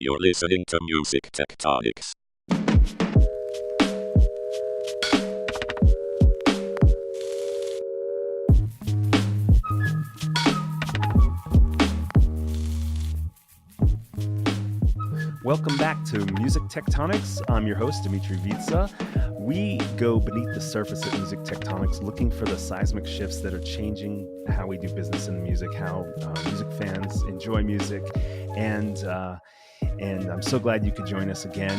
You're listening to Music Tectonics. Welcome back to Music Tectonics. I'm your host, Dmitri Vietze. We go beneath the surface at Music Tectonics looking for the seismic shifts that are changing how we do business in music, how music fans enjoy music. And I'm so glad you could join us again.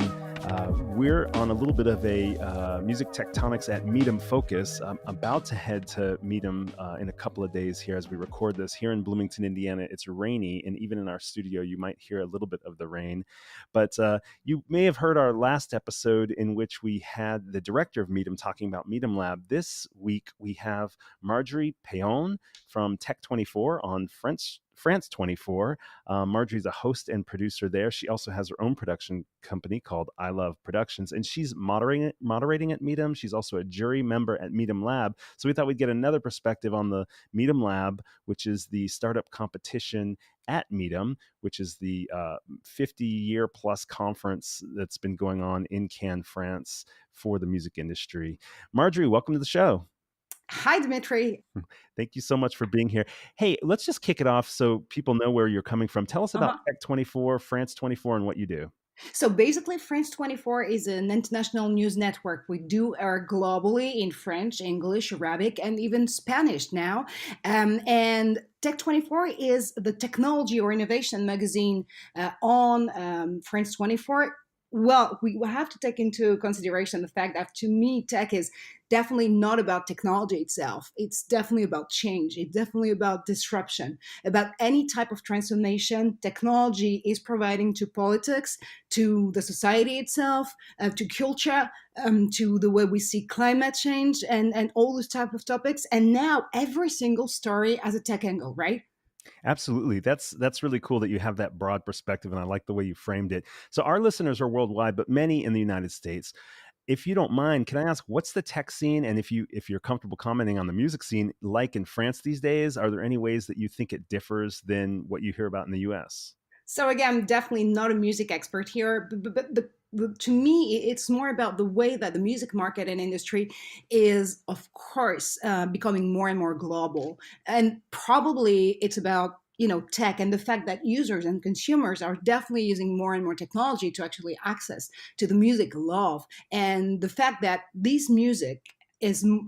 We're on a little bit of a Music Tectonics at Midem focus. I'm about to head to Midem in a couple of days here as we record this. Here in Bloomington, Indiana, it's rainy, and even in our studio, you might hear a little bit of the rain. But you may have heard our last episode in which we had the director of Midem talking about Midemlab. This week, we have Marjorie Paillon from Tech24 on France 24. Marjorie's a host and producer there. She also has her own production company called I Love Productions, and she's moderating at Midem. She's also a jury member at Midemlab. So we thought we'd get another perspective on the Midemlab, which is the startup competition at Midem, which is the 50-year plus conference that's been going on in Cannes, France for the music industry. Marjorie, welcome to the show. Hi, Dmitri. Thank you so much for being here. Hey, let's just kick it off so people know where you're coming from. Tell us about Tech24, France 24, and what you do. So basically, France 24 is an international news network. We do air globally in French, English, Arabic, and even Spanish now. And Tech24 is the technology or innovation magazine on France 24. Well, we have to take into consideration the fact that, to me, tech is definitely not about technology itself. It's definitely about change. It's definitely about disruption, about any type of transformation technology is providing to politics, to the society itself, to culture, to the way we see climate change and all those type of topics. And now every single story has a tech angle, right? Absolutely. That's really cool that you have that broad perspective, and I like the way you framed it. So our listeners are worldwide, but many in the United States. If you don't mind, can I ask, what's the tech scene, and if you're comfortable commenting on the music scene like in France these days? Are there any ways that you think it differs than what you hear about in the US? So again, I'm definitely not a music expert here, but to me, it's more about the way that the music market and industry is, of course, becoming more and more global. And probably it's about tech and the fact that users and consumers are definitely using more and more technology to actually access to the music love, and the fact that this music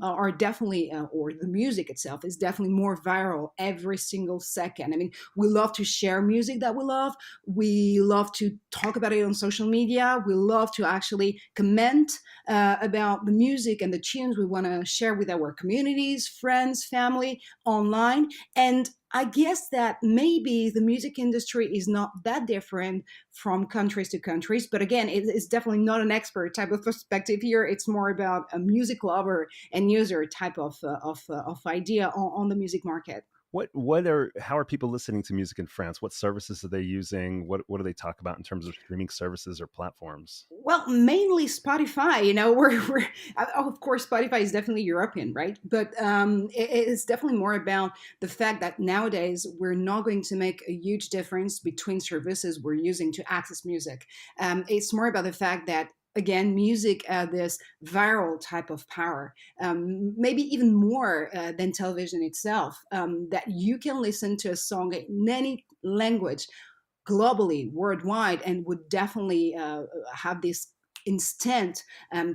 are definitely or the music itself is definitely more viral every single second. I mean, we love to share music that we love. We love to talk about it on social media. We love to actually comment about the music and the tunes we want to share with our communities, friends, family online. And I guess that maybe the music industry is not that different from countries to countries, but again, it's definitely not an expert type of perspective here. It's more about a music lover and user type of idea on the music market. How are people listening to music in France? What services are they using? What do they talk about in terms of streaming services or platforms? Well, mainly Spotify. We're of course Spotify is definitely European, right? But it's definitely more about the fact that nowadays we're not going to make a huge difference between services we're using to access music. It's more about the fact that, again, music this viral type of power, maybe even more than television itself, that you can listen to a song in any language globally, worldwide, and would definitely have this instant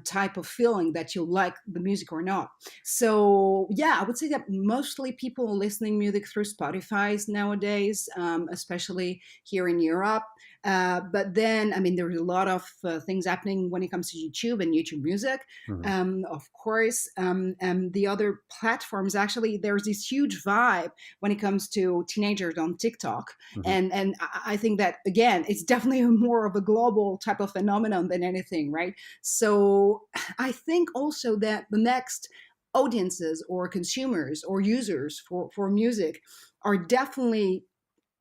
type of feeling that you like the music or not. So yeah, I would say that mostly people are listening music through Spotify nowadays, especially here in Europe. But then, I mean, there's a lot of things happening when it comes to YouTube and YouTube Music, of course. And the other platforms, actually, there's this huge vibe when it comes to teenagers on TikTok. And I think that, again, it's definitely more of a global type of phenomenon than anything, right? So I think also that the next audiences or consumers or users for music are definitely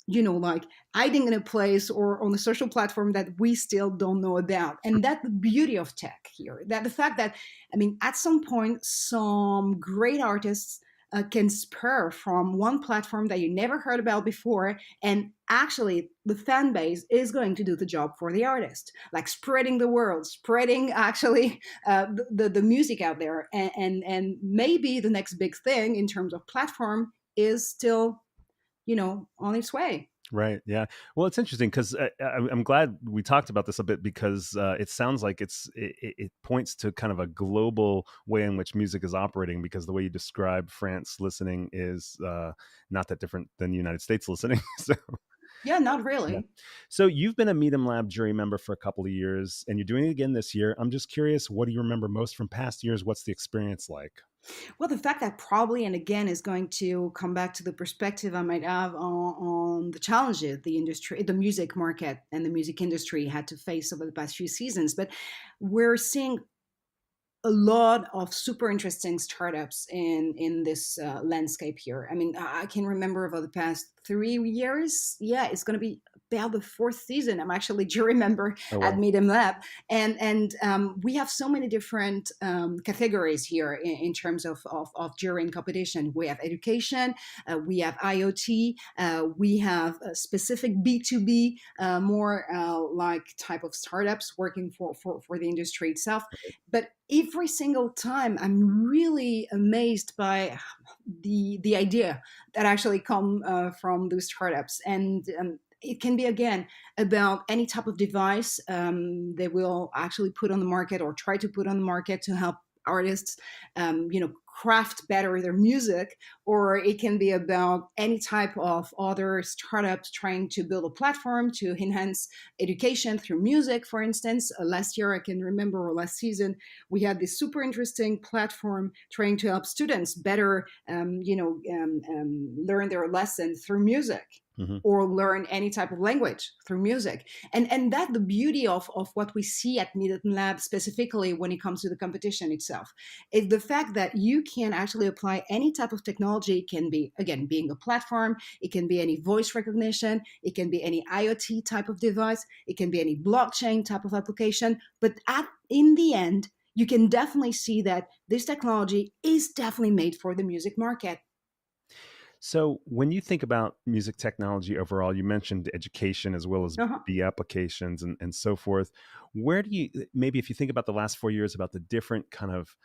like hiding in a place or on a social platform that we still don't know about. And that's the beauty of tech here, that the fact that, I mean, at some point, some great artists can spur from one platform that you never heard about before, and actually the fan base is going to do the job for the artist, like spreading the word, spreading actually the music out there, and maybe the next big thing in terms of platform is still, on its way. Right. Yeah. Well, it's interesting because I'm glad we talked about this a bit because it sounds like it points to kind of a global way in which music is operating, because the way you describe France listening is not that different than the United States listening. So Yeah, not yeah. really. So you've been a Midemlab jury member for a couple of years, and you're doing it again this year. I'm just curious, what do you remember most from past years? What's the experience like? Well, the fact that probably, and again, is going to come back to the perspective I might have on the challenges the industry, the music market, and the music industry had to face over the past few seasons. But we're seeing a lot of super interesting startups in this landscape here. I mean, I can remember over the past 3 years. Yeah, it's going to be about the fourth season. I'm actually jury member Oh, at wow. Midemlab, and we have so many different categories here in terms of jury competition. We have education, we have IoT, we have specific B2B, more like type of startups working for the industry itself. But every single time I'm really amazed by the idea that actually come from those startups, and it can be again about any type of device they will actually put on the market or try to put on the market to help artists craft better their music, or it can be about any type of other startups trying to build a platform to enhance education through music. For instance, last year I can remember, or last season, we had this super interesting platform trying to help students better learn their lesson through music, Hmm. or learn any type of language through music. And that the beauty of what we see at Midem specifically when it comes to the competition itself, is the fact that you can actually apply any type of technology. It can be, again, being a platform, it can be any voice recognition, it can be any IoT type of device, it can be any blockchain type of application. But in the end, you can definitely see that this technology is definitely made for the music market. So, when you think about music technology overall, you mentioned education as well as Uh-huh. the applications and so forth. Where do you, maybe if you think about the last 4 years, about the different kind of,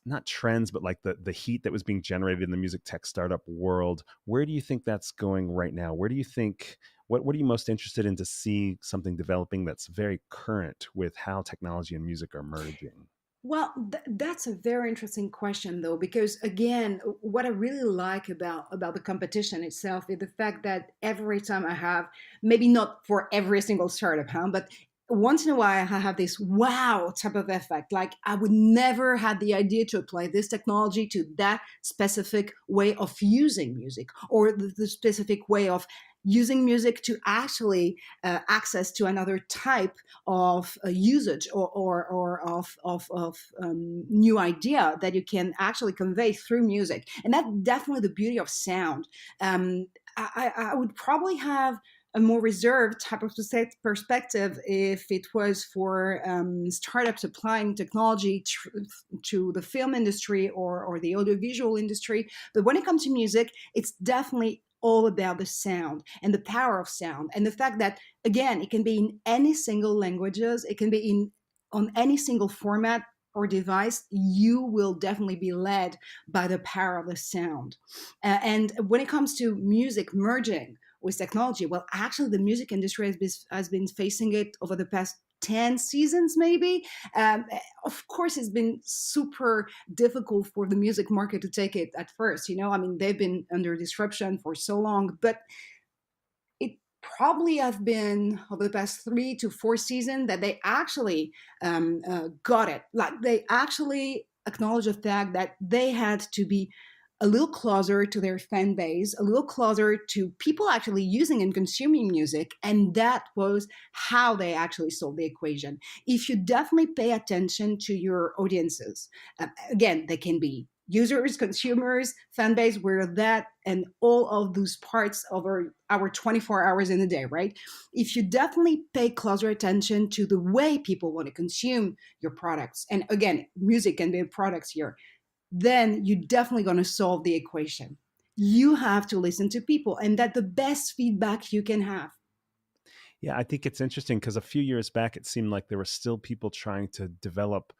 not trends, but like the heat that was being generated in the music tech startup world, where do you think that's going right now? Where do you think, what are you most interested in to see something developing that's very current with how technology and music are merging? Well, that's a very interesting question, though, because again, what I really like about the competition itself is the fact that every time I have, maybe not for every single startup, huh, but once in a while, I have this wow type of effect. Like I would never had the idea to apply this technology to that specific way of using music, or the specific way of using music to actually access to another type of usage, or of new idea that you can actually convey through music. And that's definitely the beauty of sound. I would probably have a more reserved type of perspective if it was for startups applying technology to the film industry, or the audiovisual industry. But when it comes to music, it's definitely all about the sound and the power of sound, and the fact that, again, it can be in any single languages, it can be in on any single format or device. You will definitely be led by the power of the sound. And when it comes to music merging with technology, well, actually, the music industry has been facing it over the past 10 seasons, maybe. Um, of course, it's been super difficult for the music market to take it at first. I mean, they've been under disruption for so long, but it probably have been over the past 3 to 4 seasons that they actually got it. Like they actually acknowledge the fact that they had to be a little closer to their fan base, a little closer to people actually using and consuming music. And that was how they actually solved the equation. If you definitely pay attention to your audiences, again, they can be users, consumers, fan base, where that and all of those parts of our 24 hours in a day, right? If you definitely pay closer attention to the way people want to consume your products, and again, music can be products here, then you're definitely going to solve the equation. You have to listen to people, and that's the best feedback you can have. Yeah, I think it's interesting because a few years back, it seemed like there were still people trying to develop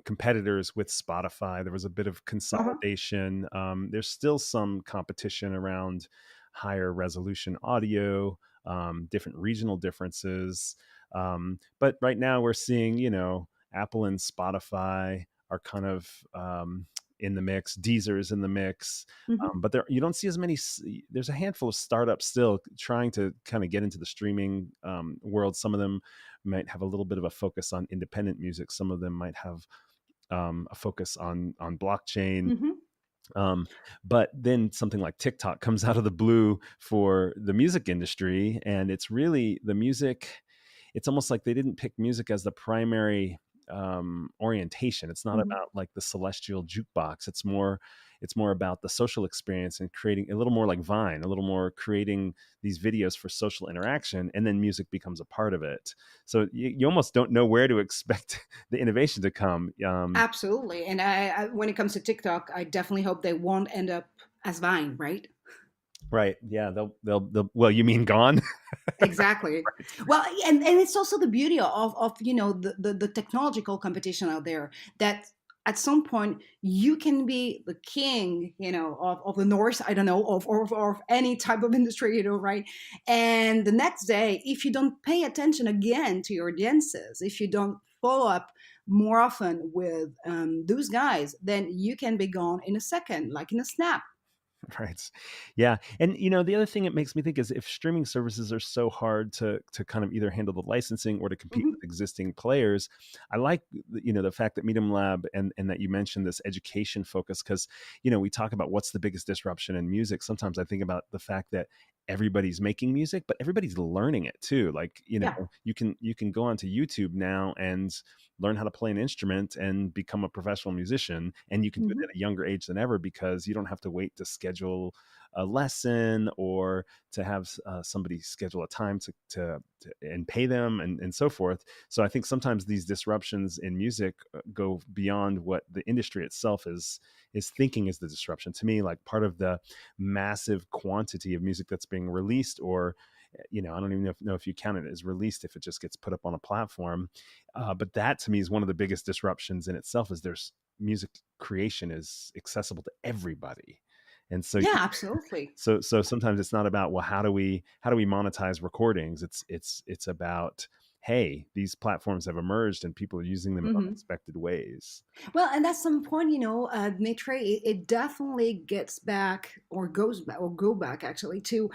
competitors with Spotify. There was a bit of Uh-huh. consolidation. There's still some competition around higher resolution audio, different regional differences. But right now we're seeing, Apple and Spotify are kind of in the mix. Deezer's in the mix. Mhm. But you don't see as many. There's a handful of startups still trying to kind of get into the streaming world. Some of them might have a little bit of a focus on independent music. Some of them might have a focus on blockchain. Mhm. Um, but then something like TikTok comes out of the blue for the music industry, and it's really the music. It's almost like they didn't pick music as the primary orientation. It's not Mhm. about like the celestial jukebox. It's more about the social experience and creating a little more like Vine, a little more creating these videos for social interaction, and then music becomes a part of it. So you almost don't know where to expect the innovation to come. Absolutely. And when it comes to TikTok, I definitely hope they won't end up as Vine, right? Right. Yeah. They'll. Well, you mean gone? Exactly. Well, and it's also the beauty of the technological competition out there, that at some point you can be the king, of the north, I don't know, of any type of industry, right? And the next day, if you don't pay attention again to your audiences, if you don't follow up more often with those guys, then you can be gone in a second, like in a snap. Right. Yeah. And the other thing it makes me think is if streaming services are so hard to kind of either handle the licensing or to compete Mhm. with existing players, I like the fact that Midemlab and that you mentioned this education focus because we talk about what's the biggest disruption in music. Sometimes I think about the fact that everybody's making music, but everybody's learning it too. Like, Yeah. you can go onto YouTube now and learn how to play an instrument and become a professional musician, and you can do it Mhm. at a younger age than ever because you don't have to wait to schedule a lesson or to have somebody schedule a time to and pay them and so forth. So I think sometimes these disruptions in music go beyond what the industry itself is thinking is the disruption. To me, like part of the massive quantity of music that's being released, or I don't even know if you count it as released if it just gets put up on a platform. But that to me is one of the biggest disruptions in itself. Is there's music creation is accessible to everybody, and so Yeah, absolutely. so sometimes it's not about, well, how do we monetize recordings. It's about, hey, these platforms have emerged and people are using them in Mhm. unexpected ways. Well, and at some point, Dmitri, it definitely gets back, or goes back, or go back actually to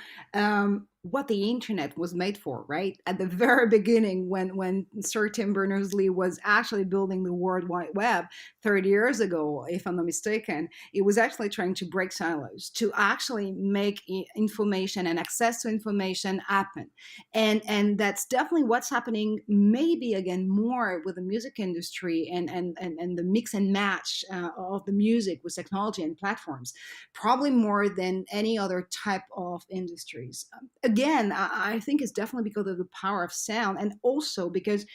what the internet was made for, right? At the very beginning, when Sir Tim Berners-Lee was actually building the World Wide Web 30 years ago, if I'm not mistaken, it was actually trying to break silos, to actually make information and access to information happen. And that's definitely what's happening, maybe again more with the music industry, and the mix and match of the music with technology and platforms, probably more than any other type of industries. Again, I think it's definitely because of the power of sound, and also because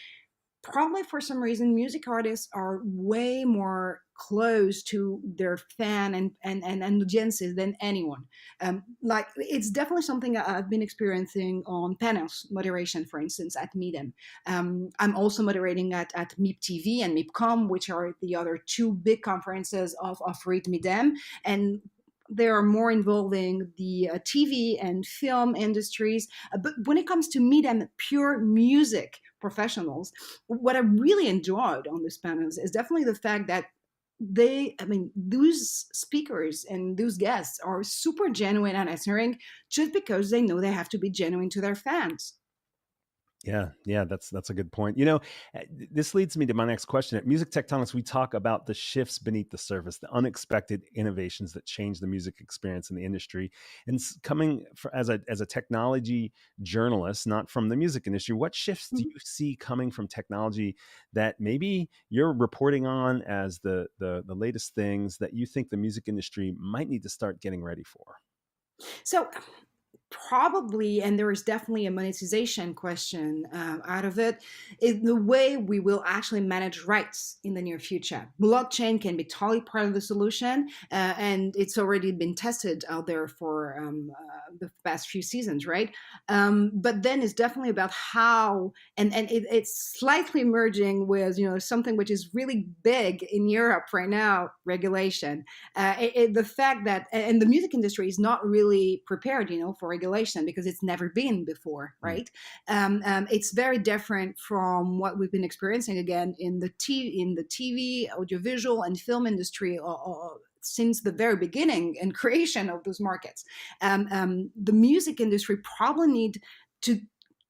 probably for some reason music artists are way more close to their fan and audiences than anyone. Like, it's definitely something I've been experiencing on panels moderation, for instance, at Midem. I'm also moderating at MIP TV and MIPCOM, which are the other two big conferences of Read Midem, and they are more involving the TV and film industries. But when it comes to Midem, pure music professionals, what I really enjoyed on these panels is definitely the fact that those speakers and those guests are super genuine and answering, just because they know they have to be genuine to their fans. Yeah, yeah, that's a good point. This leads me to my next question. At Music Tectonics, we talk about the shifts beneath the surface, the unexpected innovations that change the music experience in the industry. And coming as a technology journalist, not from the music industry, what shifts do you see coming from technology that maybe you're reporting on as the latest things that you think the music industry might need to start getting ready for? So probably, and there is definitely a monetization question out of it, is the way we will actually manage rights in the near future. Blockchain can be totally part of the solution, and it's already been tested out there for the past few seasons, right? But then it's definitely about how, and it's slightly merging with, something which is really big in Europe right now, regulation. The fact that, and the music industry is not really prepared, for regulation because it's never been before, right? It's very different from what we've been experiencing again in the TV, audiovisual, and film industry. Since the very beginning and creation of those markets, the music industry probably need to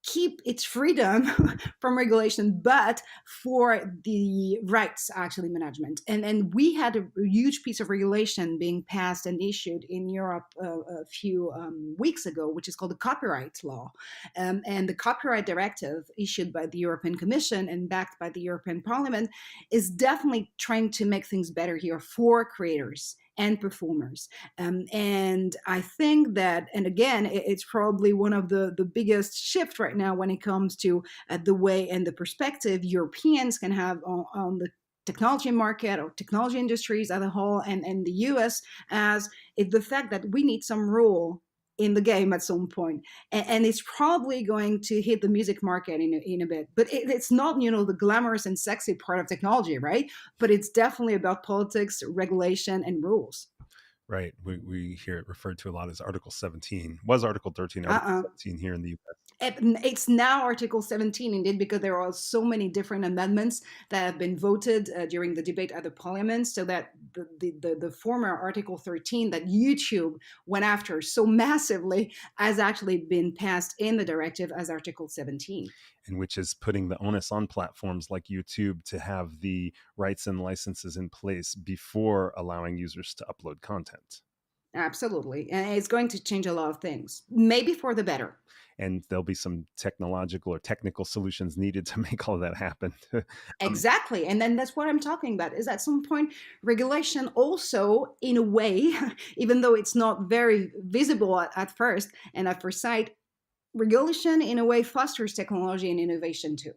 keep its freedom from regulation, but for the rights actually management. And we had a huge piece of regulation being passed and issued in Europe a few weeks ago, which is called the copyright law. And the copyright directive issued by the European Commission and backed by the European Parliament is definitely trying to make things better here for creators and performers. And I think that, and again, it's probably one of the biggest shift right now when it comes to the way and the perspective Europeans can have on the technology market or technology industries as a whole, and the US, as is the fact that we need some rule in the game at some point. And it's probably going to hit the music market in a bit, but it's not, the glamorous and sexy part of technology, right? But it's definitely about politics, regulation, and rules. Right. We hear it referred to a lot as Article 17. Was Article 13, Article 17 here in the US. It's now Article 17 indeed, because there are so many different amendments that have been voted during the debate at the parliament, so that the former Article 13 that YouTube went after so massively has actually been passed in the directive as Article 17. And which is putting the onus on platforms like YouTube to have the rights and licenses in place before allowing users to upload content. Absolutely. And it's going to change a lot of things, maybe for the better. And there'll be some technological or technical solutions needed to make all of that happen. Exactly. And then that's what I'm talking about, is at some point regulation also, in a way, even though it's not very visible at first and at first sight, regulation in a way fosters technology and innovation too.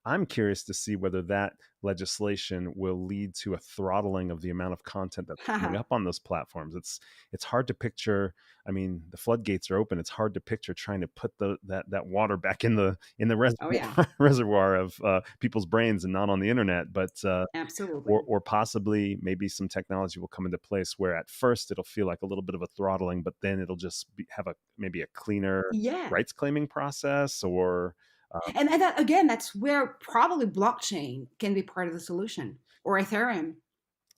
I'm curious to see whether that legislation will lead to a throttling of the amount of content that's coming up on those platforms. It's hard to picture. I mean, the floodgates are open. It's hard to picture trying to put that water back in the reservoir of people's brains and not on the internet. But absolutely, or possibly maybe some technology will come into place where at first it'll feel like a little bit of a throttling, but then it'll just have maybe a cleaner rights claiming process or. And that, again, that's where probably blockchain can be part of the solution, or Ethereum.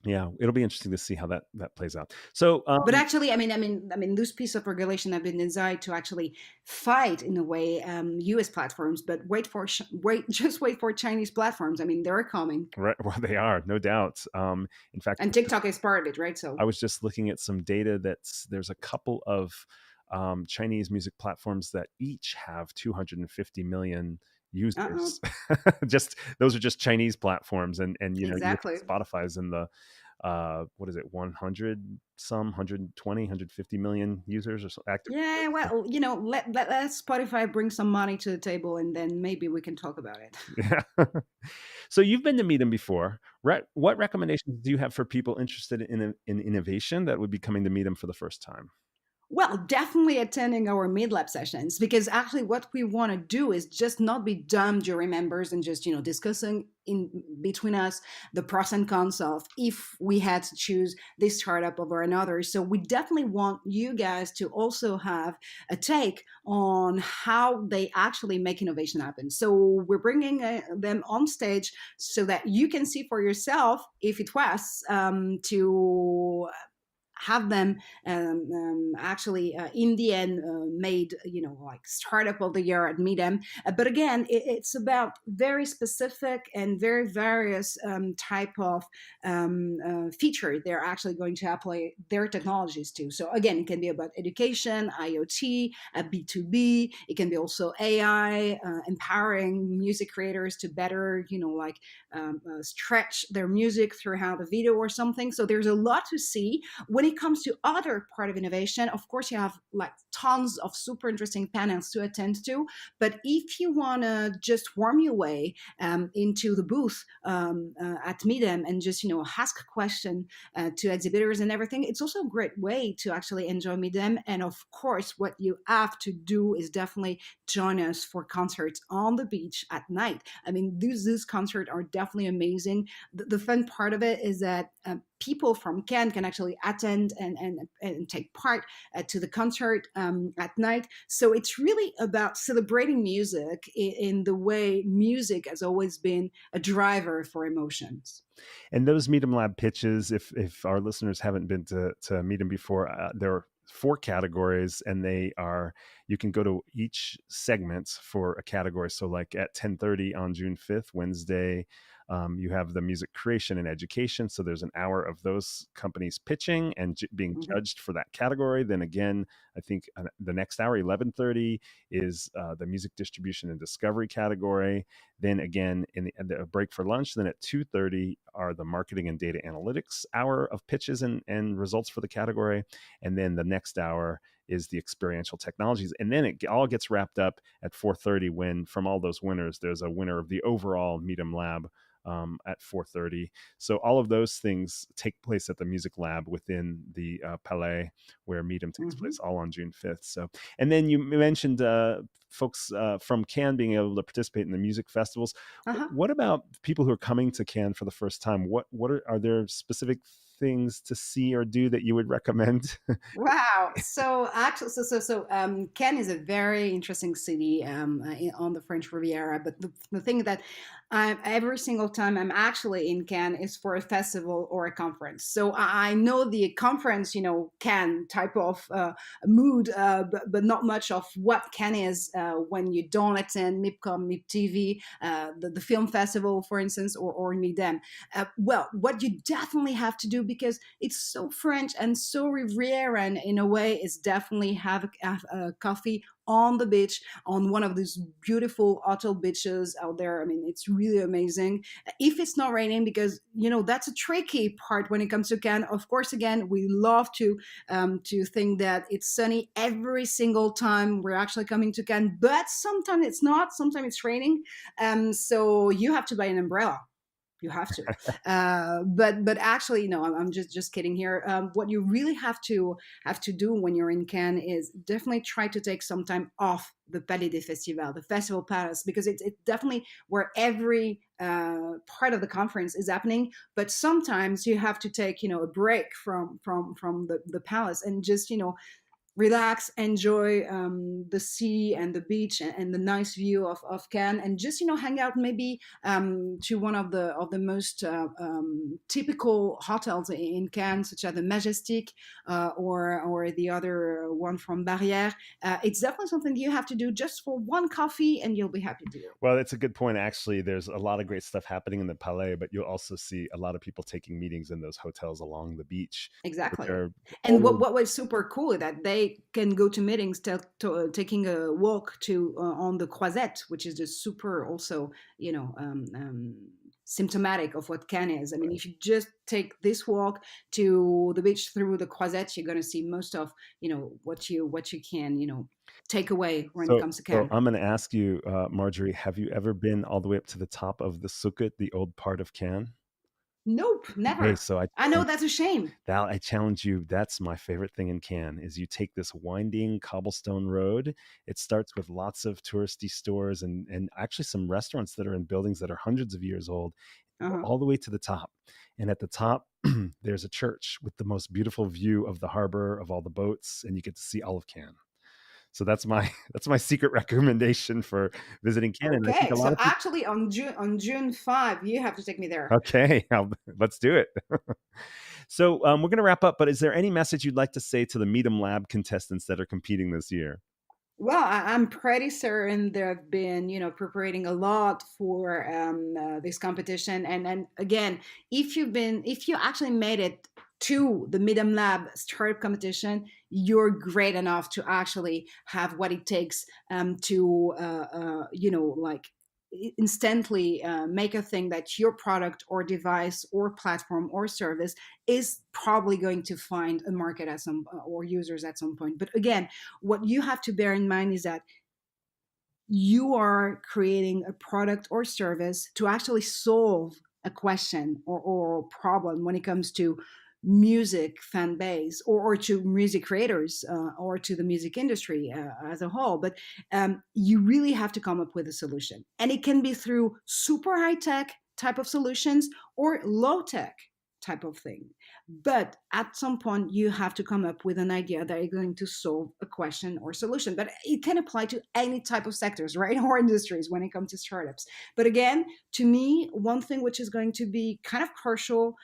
Yeah, it'll be interesting to see how that plays out. So, but actually, I mean, those pieces of regulation have been designed to actually fight, in a way, U.S. platforms. But just wait for Chinese platforms. I mean, they're coming. Right, well, they are, no doubt. In fact, and TikTok is part of it, right? So I was just looking at some data there's a couple of Chinese music platforms that each have 250 million users. Just those are just Chinese platforms, and exactly. Spotify's in the what is it, 120, 150 million users or so active. Yeah, well, let Spotify bring some money to the table, and then maybe we can talk about it. Yeah. So you've been to Midem before. What recommendations do you have for people interested in innovation that would be coming to Midem for the first time? Well, definitely attending our Midemlab sessions, because actually what we want to do is just not be dumb jury members and just, discussing in between us the pros and cons of if we had to choose this startup over another. So we definitely want you guys to also have a take on how they actually make innovation happen. So we're bringing them on stage so that you can see for yourself if it was to have them actually in the end made, like startup of the year at Midem. But again, it's about very specific and very various type of feature they're actually going to apply their technologies to. So again, it can be about education, IoT, B2B. It can be also AI, empowering music creators to better, stretch their music throughout a video or something. So there's a lot to see. When it comes to other part of innovation, of course, you have like tons of super interesting panels to attend to. But if you want to just worm your way into the booth at Midem and just ask a question to exhibitors and everything, it's also a great way to actually enjoy Midem. And of course, what you have to do is definitely join us for concerts on the beach at night. I mean, these concerts are definitely amazing. The fun part of it is that people from Cannes can actually attend and take part to the concert at night. So it's really about celebrating music in the way music has always been a driver for emotions. And those Midemlab pitches, if our listeners haven't been to Midem before, there are 4 categories, and you can go to each segment for a category. So like at 10:30 on June 5th, Wednesday, you have the music creation and education. So there's an hour of those companies pitching and being judged for that category. Then again, I think the next hour, 11:30, is the music distribution and discovery category. Then again, in the break for lunch, then at 2:30 are the marketing and data analytics hour of pitches and results for the category. And then the next hour is the experiential technologies. And then it all gets wrapped up at 4:30 when, from all those winners, there's a winner of the overall Midemlab at 4:30. So all of those things take place at the Music Lab within the Palais where Midem takes place, all on June 5th. So, and then you mentioned folks from Cannes being able to participate in the music festivals. What about people who are coming to Cannes for the first time? What are there specific things to see or do that you would recommend? Wow. So actually, Cannes is a very interesting city on the French Riviera. But the thing that every single time I'm actually in Cannes is for a festival or a conference. So I know the conference, Cannes type of mood, but not much of what Cannes is when you don't attend MIPCOM, MIPTV, the film festival, for instance, or Midem. Well, what you definitely have to do, because it's so French and so Rivieran in a way, is definitely have a coffee on the beach, on one of these beautiful hotel beaches out there. I mean, it's really amazing. If it's not raining, because that's a tricky part when it comes to Cannes. Of course, again, we love to think that it's sunny every single time we're actually coming to Cannes, but sometimes it's not. Sometimes it's raining, so you have to buy an umbrella. You have to, but actually, no. I'm just kidding here. What you really have to do when you're in Cannes is definitely try to take some time off the Palais des Festivals, the Festival Palace, because it's definitely where every part of the conference is happening. But sometimes you have to take a break from the palace and just relax, enjoy the sea and the beach and the nice view of Cannes, and just hang out maybe to one of the most typical hotels in Cannes, such as the Majestic or the other one from Barrière. It's definitely something you have to do just for one coffee, and you'll be happy to do. Well, it's a good point. Actually, there's a lot of great stuff happening in the Palais, but you'll also see a lot of people taking meetings in those hotels along the beach. Exactly. And what was super cool is that they can go to meetings taking a walk to on the Croisette, which is just super also symptomatic of what Cannes is. I mean, if you just take this walk to the beach through the Croisette, you're going to see most of what you can take away when it comes to Cannes. So I'm going to ask you, Marjorie, have you ever been all the way up to the top of the Sukkot, the old part of Cannes? Nope, never. Okay, so I know that's a shame. I challenge you. That's my favorite thing in Cannes is you take this winding cobblestone road. It starts with lots of touristy stores and actually some restaurants that are in buildings that are hundreds of years old, all the way to the top. And at the top, there's a church with the most beautiful view of the harbor, of all the boats, and you get to see all of Cannes. So that's my secret recommendation for visiting Canada. Okay, so actually on June 5, you have to take me there. Okay, let's do it. So we're going to wrap up, but is there any message you'd like to say to the Midemlab contestants that are competing this year? Well, I'm pretty certain they've been, preparing a lot for this competition. And again, if you actually made it to the Midemlab startup competition, you're great enough to actually have what it takes to, instantly make a thing that your product or device or platform or service is probably going to find a market at some or users at some point. But again, what you have to bear in mind is that you are creating a product or service to actually solve a question or problem when it comes to music fan base or to music creators or to the music industry as a whole. But you really have to come up with a solution, and it can be through super high tech type of solutions or low tech type of thing. But at some point, you have to come up with an idea that is going to solve a question or solution. But it can apply to any type of sectors, right? Or industries when it comes to startups. But again, to me, one thing which is going to be kind of crucial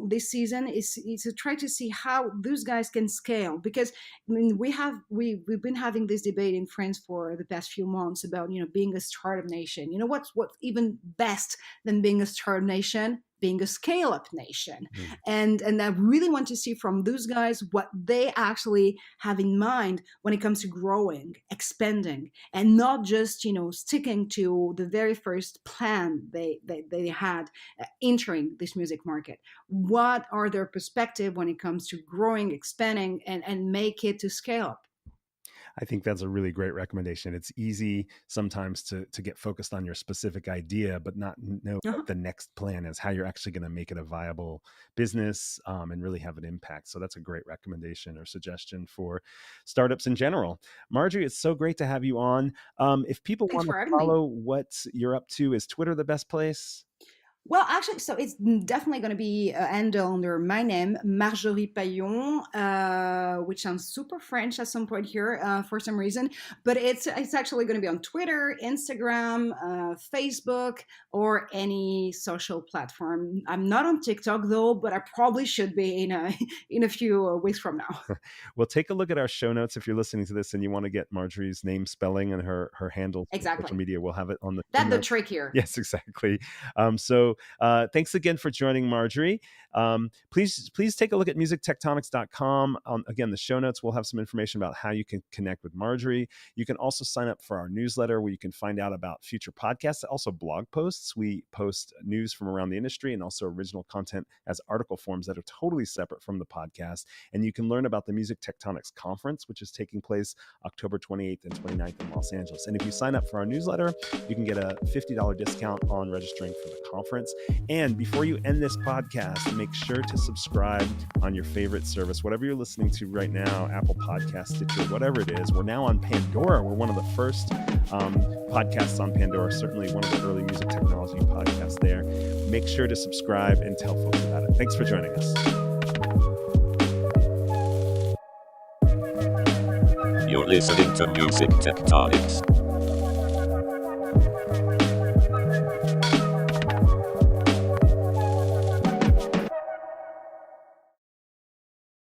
this season is to try to see how those guys can scale. Because I mean, we've been having this debate in France for the past few months about being a startup nation. What's even best than being a startup nation? Being a scale-up nation. And I really want to see from those guys what they actually have in mind when it comes to growing, expanding, and not just sticking to the very first plan they had entering this music market. What are their perspective when it comes to growing, expanding, and make it to scale up? I think that's a really great recommendation. It's easy sometimes to get focused on your specific idea, but not know what the next plan is, how you're actually going to make it a viable business and really have an impact. So that's a great recommendation or suggestion for startups in general. Marjorie, it's so great to have you on. If people want to follow what you're up to, is Twitter the best place? Well, actually, so it's definitely going to be handled under my name, Marjorie Paillon, which sounds super French at some point here for some reason. But it's actually going to be on Twitter, Instagram, Facebook, or any social platform. I'm not on TikTok though, but I probably should be in a few weeks from now. Well, take a look at our show notes if you're listening to this and you want to get Marjorie's name spelling and her handle exactly. on social media. We'll have it on the. That's the trick here. Yes, exactly. So thanks again for joining, Marjorie. Please take a look at musictectonics.com. Again, the show notes will have some information about how you can connect with Marjorie. You can also sign up for our newsletter where you can find out about future podcasts, also blog posts. We post news from around the industry and also original content as article forms that are totally separate from the podcast. And you can learn about the Music Tectonics Conference, which is taking place October 28th and 29th in Los Angeles. And if you sign up for our newsletter, you can get a $50 discount on registering for the conference. And before you end this podcast, make sure to subscribe on your favorite service, whatever you're listening to right now, Apple Podcasts, Stitcher, whatever it is. We're now on Pandora. We're one of the first podcasts on Pandora, certainly one of the early music technology podcasts there. Make sure to subscribe and tell folks about it. Thanks for joining us. You're listening to Music Tectonics.